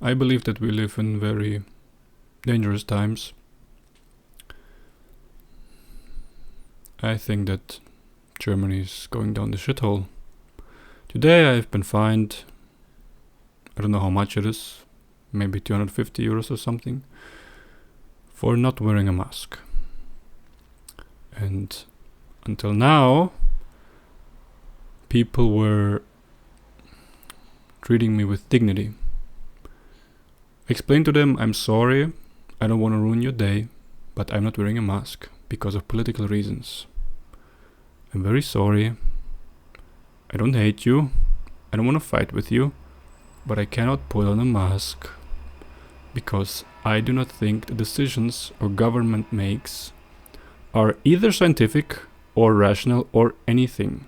I believe that we live in very dangerous times. I think that Germany is going down the shithole. Today I've been fined, I don't know how much it is, maybe 250 euros or something, for not wearing a mask. And until now, people were treating me with dignity. I explained to them, I'm sorry, I don't want to ruin your day, but I'm not wearing a mask because of political reasons. I'm very sorry. I don't hate you. I don't want to fight with you, but I cannot put on a mask because I do not think the decisions our government makes are either scientific or rational or anything.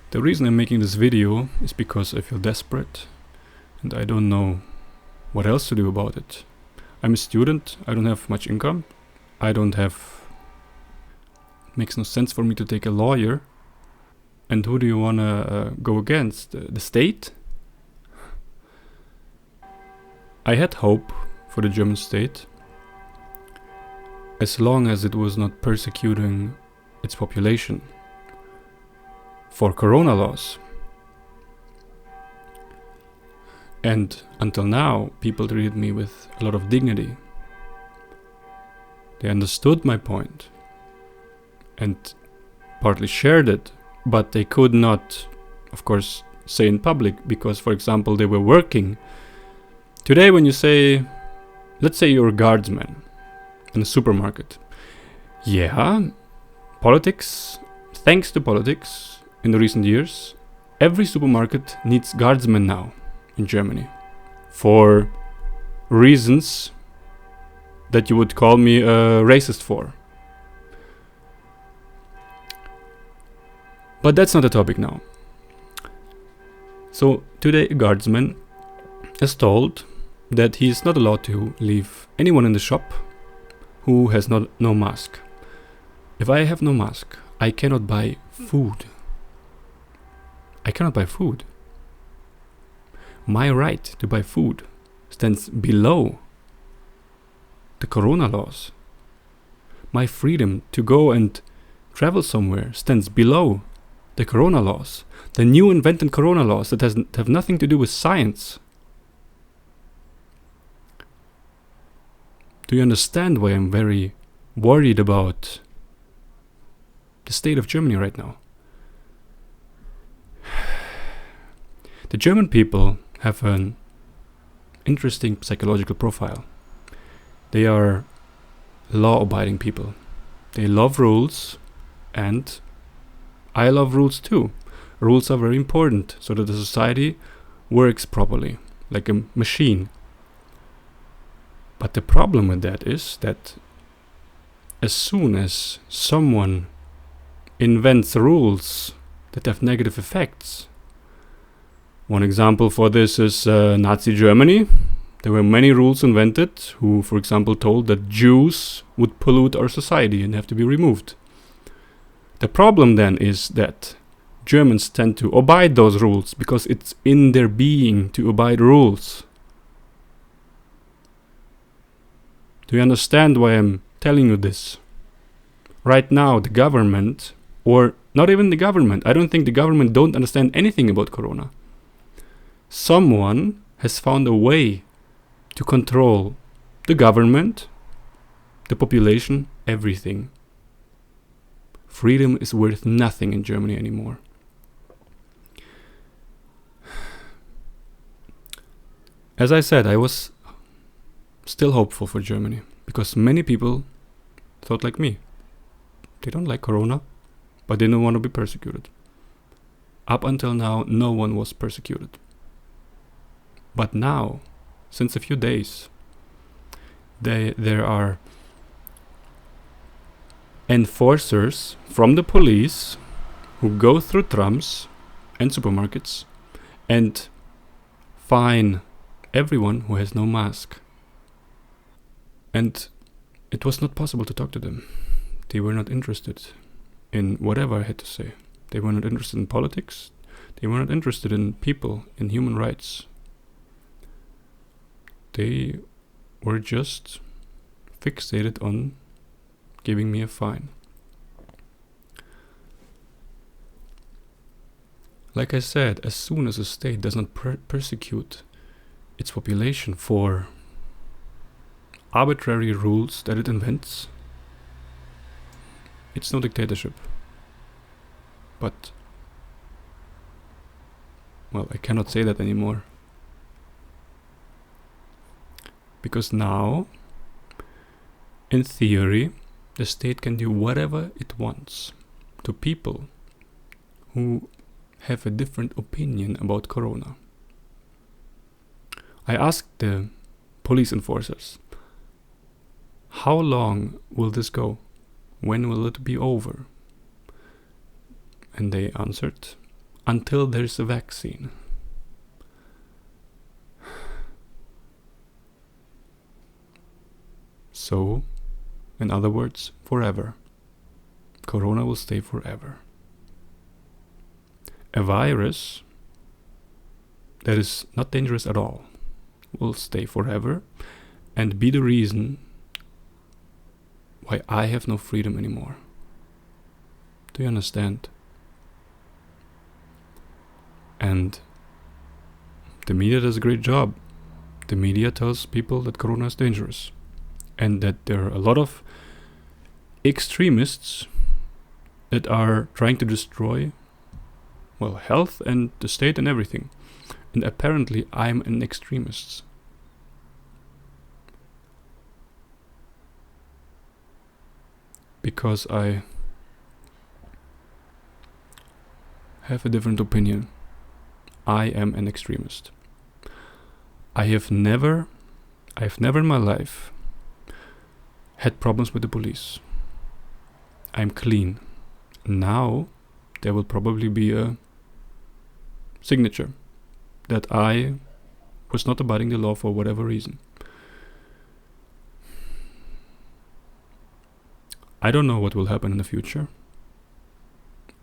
The reason I'm making this video is because I feel desperate and I don't know what else to do about it. I'm a student, I don't have much income, makes no sense for me to take a lawyer. And who do you wanna go against? The state? I had hope for the German state, as long as it was not persecuting its population for corona laws. And until now, people treated me with a lot of dignity. They understood my point and partly shared it, but they could not, of course, say in public because, for example, they were working. Today, when you say, let's say you're a guardsman in a supermarket. Yeah, politics, thanks to politics in the recent years, every supermarket needs guardsmen now in Germany for reasons that you would call me a racist for. But that's not the topic now. So today a guardsman is told that he is not allowed to leave anyone in the shop who has no mask. If I have no mask, I cannot buy food. I cannot buy food. My right to buy food stands below the corona laws. My freedom to go and travel somewhere stands below the corona laws. The new invented corona laws that have nothing to do with science. Do you understand why I'm very worried about the state of Germany right now? The German people have an interesting psychological profile. They are law-abiding people. They love rules, and I love rules too. Rules are very important so that the society works properly, like a machine. But the problem with that is that as soon as someone invents rules that have negative effects, one example for this is Nazi Germany. There were many rules invented who, for example, told that Jews would pollute our society and have to be removed. The problem then is that Germans tend to abide those rules because it's in their being to abide rules. Do you understand why I'm telling you this? Right now, the government, or not even the government, I don't think the government don't understand anything about corona. Someone has found a way to control the government, the population, everything. Freedom is worth nothing in Germany anymore. As I said, I was still hopeful for Germany because many people thought like me. They don't like corona, but they don't want to be persecuted. Up until now, no one was persecuted. But now, since a few days, there are enforcers from the police who go through trams and supermarkets and fine everyone who has no mask. And it was not possible to talk to them. They were not interested. in whatever I had to say. They were not interested in politics. They were not interested in people, in human rights. They were just fixated on giving me a fine. Like I said, as soon as a state does not persecute its population for arbitrary rules that it invents, it's no dictatorship. But, well, I cannot say that anymore. Because now, in theory, the state can do whatever it wants to people who have a different opinion about Corona. I asked the police enforcers, how long will this go? When will it be over? And they answered, until there's a vaccine. So, in other words, forever. Corona will stay forever. A virus that is not dangerous at all will stay forever and be the reason why I have no freedom anymore. Do you understand? And the media does a great job. The media tells people that Corona is dangerous and that there are a lot of extremists that are trying to destroy, well, health and the state and everything. And apparently I'm an extremist. Because I have a different opinion. I am an extremist. I've never in my life had problems with the police. I'm clean. Now there will probably be a signature that I was not abiding the law for whatever reason. I don't know what will happen in the future.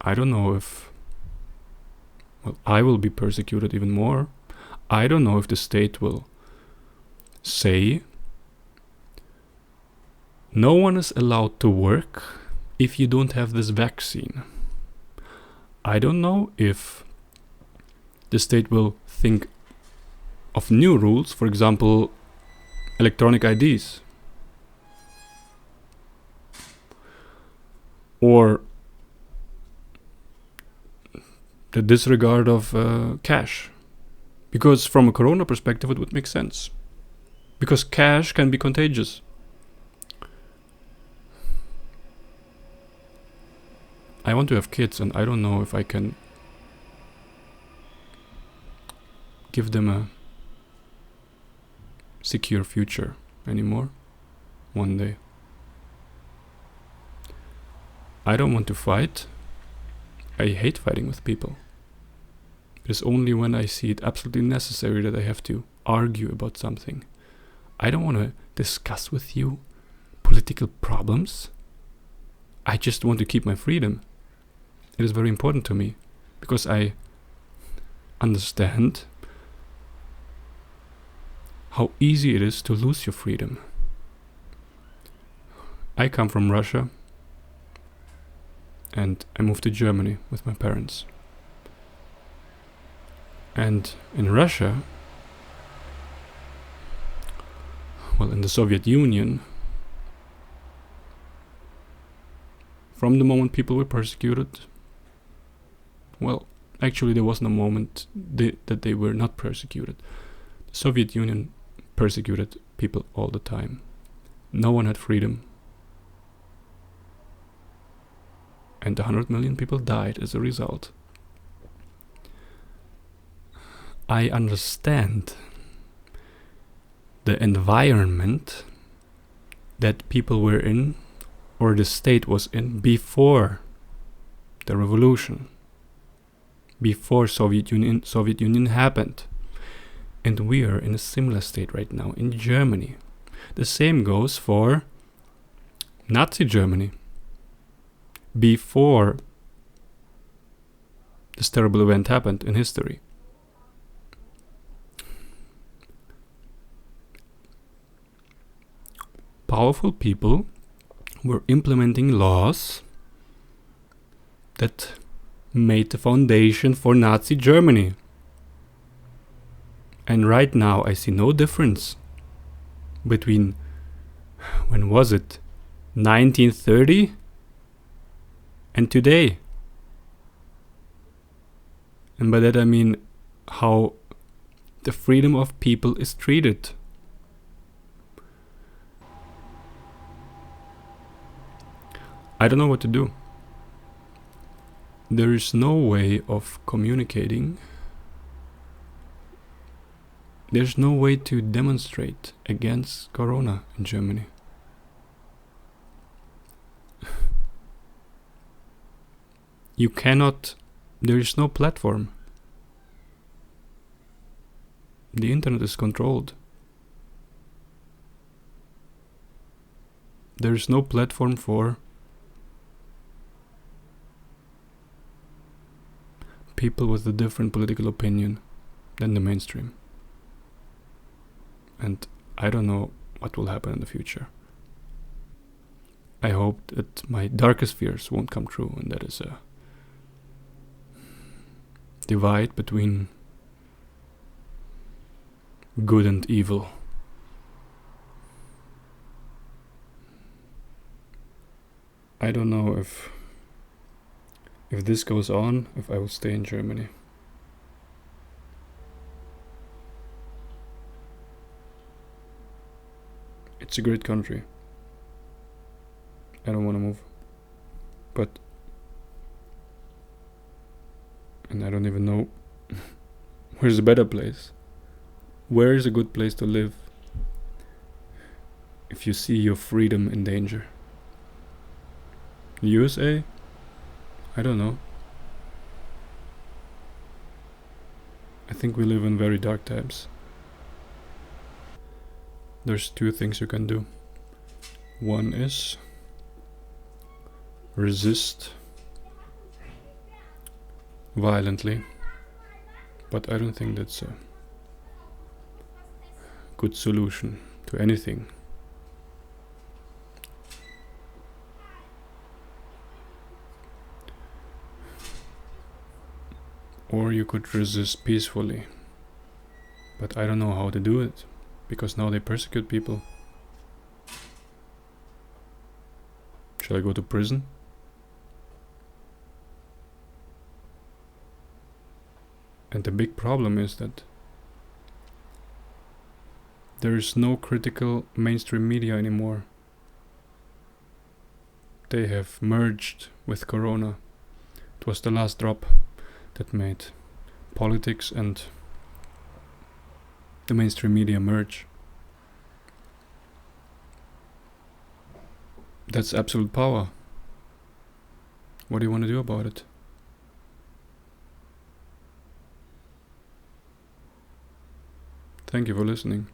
I don't know if, well, I will be persecuted even more. I don't know if the state will say no one is allowed to work if you don't have this vaccine. I don't know if the state will think of new rules, for example, electronic IDs. Or the disregard of cash. Because from a corona perspective it would make sense. Because cash can be contagious. I want to have kids and I don't know if I can give them a secure future anymore one day. I don't want to fight. I hate fighting with people. It is only when I see it absolutely necessary that I have to argue about something. I don't want to discuss with you political problems. I just want to keep my freedom. It is very important to me because I understand how easy it is to lose your freedom. I come from Russia. And I moved to Germany with my parents. And in Russia, well, in the Soviet Union, from the moment people were persecuted, well, actually there was no moment that they were not persecuted. The Soviet Union persecuted people all the time. No one had freedom. And 100 million people died as a result. I understand the environment that people were in, or the state was in, before the revolution, before Soviet Union happened. And we are in a similar state right now in Germany. The same goes for Nazi Germany. before this terrible event happened in history. Powerful people were implementing laws that made the foundation for Nazi Germany. And right now I see no difference between, when was it, 1930 and today. And by that I mean how the freedom of people is treated. I don't know what to do. There is no way of communicating. There's no way to demonstrate against Corona in Germany. You cannot, there is no platform. The internet is controlled. There is no platform for people with a different political opinion than the mainstream. And I don't know what will happen in the future. I hope that my darkest fears won't come true, and that is a divide between good and evil. I don't know if this goes on, if I will stay in Germany. It's a great country. I don't want to move. But, and I don't even know where's a better place. Where is a good place to live if you see your freedom in danger? The USA? I don't know. I think we live in very dark times. There's two things you can do. One is resist violently, but I don't think that's a good solution to anything. Or you could resist peacefully, but I don't know how to do it, because now they persecute people. Shall I go to prison? And the big problem is that there is no critical mainstream media anymore. They have merged with Corona. It was the last drop that made politics and the mainstream media merge. That's absolute power. What do you want to do about it? Thank you for listening.